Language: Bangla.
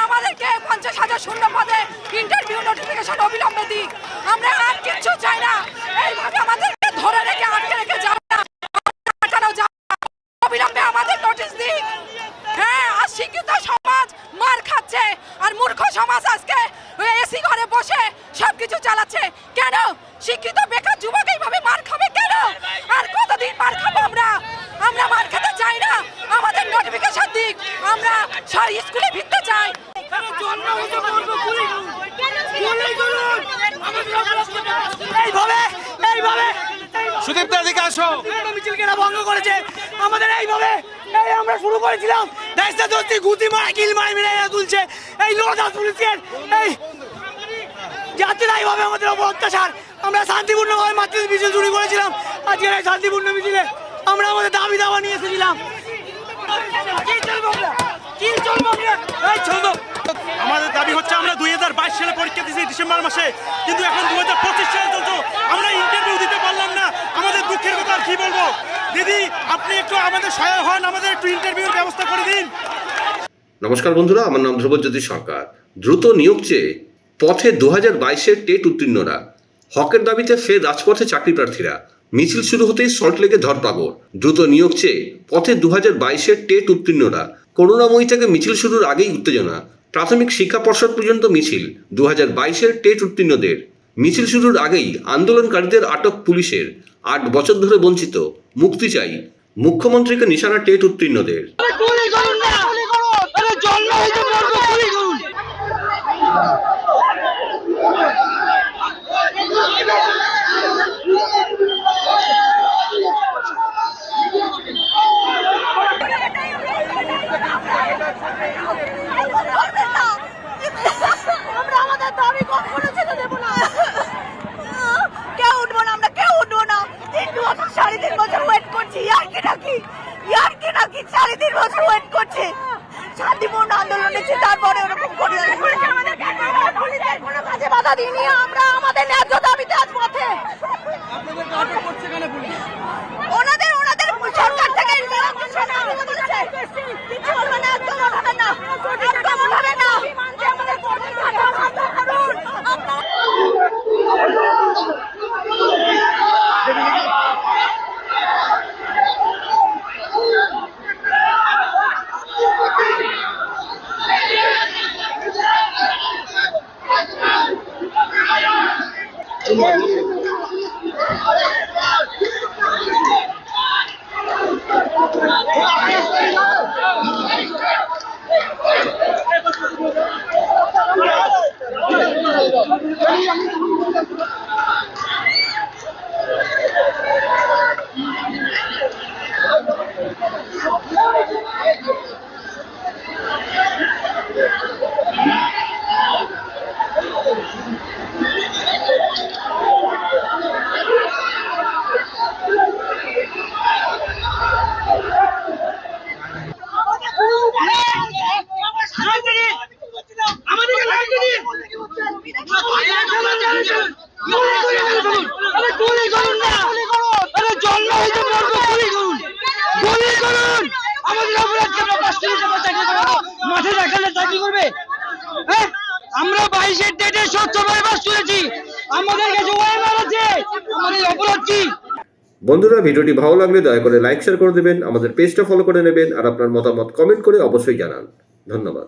আমাদেরকে 50,000 শূন্য পদে ইন্টারভিউ নোটিফিকেশন অবিলম্বে দিক। আমরা আর কিছু চাই না। এইভাবে আমাদেরকে ধরে রেখে আটকে রেখে যাবে না, অবিলম্বে আমাদের নোটিশ দিক। হ্যাঁ, আর শিক্ষিত সমাজ মার খাচ্ছে, আর মূর্খ সমাজ আজকে এসি ঘরে বসে সবকিছু চালাচ্ছে। কেন শিক্ষিত বেকার যুবক এইভাবে মার খাবে কেন? আর কতদিন মার খাবো আমরা? আমরা মার খেতে চাই না, আমাদের নোটিফিকেশন দিক। আমরা স্কুলে ফিরতে চাই। সুদীপ্তার দিকে আসো। মিছিলকে ভঙ্গ করেছে আমাদের এইভাবে। আমরা শুরু করেছিলাম, গুতি মারা কিল মারা মেরে তুলছে এই লোকদাস পুলিশের এই যাত্রীরা এইভাবে আমাদের ওপর অত্যাচার। আমরা শান্তিপূর্ণভাবে মাতৃ মিছিল শুরু করেছিলাম। আজকের এই শান্তিপূর্ণ মিছিলে আমরা আমাদের দাবি দাওয়া নিয়ে এসেছিলাম। আমাদের দাবি হচ্ছে, আমরা 2022 সালে পরীক্ষা দিয়েছি ডিসেম্বর মাসে, কিন্তু এখন 2025 সালে চলছে, আমরা ইন্টারভিউ দিতে পারলাম না। আমাদের দুঃখের কথা আর কি বলবো। দিদি, আপনি একটু আমাদের সহায় হন, আমাদের একটু ইন্টারভিউর ব্যবস্থা করে দিন। নমস্কার বন্ধুরা, আমার নাম ধ্রুবজ্যোতি সরকার। দ্রুত নিয়োগ চেয়ে পথে 2022-এর টেট উত্তীর্ণরা, হকের দাবিতে ফের রাজপথে চাকরি প্রার্থীরা। মিছিল শুরু হতেই সল্টলেকে ধরপাকড়। দ্রুত নিয়োগ চেয়ে পথে 2022-এর টেট উত্তীর্ণরা। করুণাময়ী থেকে মিছিল শুরুর আগেই উত্তেজনা। প্রাথমিক শিক্ষা পর্ষদ পর্যন্ত মিছিল 2022-এর টেট উত্তীর্ণদের। মিছিল শুরুর আগেই আন্দোলনকারীদের আটক পুলিশের। 8 বছর ধরে বঞ্চিত, মুক্তি চাই। মুখ্যমন্ত্রীকে নিশানা টেট উত্তীর্ণদের। শান্তিপূর্ণ আন্দোলন নিচ্ছে, তারপরে ওরকম করে বাধা দিইনি। আমরা আমাদের ন্যায্য দাবিতে আজ পথে। ওনাদের সরকার থেকে আমরা 22-এর ডেটে স্বচ্ছভাবে বাস করেছি। আমাদের কাছে আমাদের অপরাধ কি? বন্ধুরা, ভিডিওটি ভালো লাগলে দয়া করে লাইক শেয়ার করে দেবেন, আমাদের পেজটা ফলো করে নেবেন, আর আপনার মতামত কমেন্ট করে অবশ্যই জানান। ধন্যবাদ।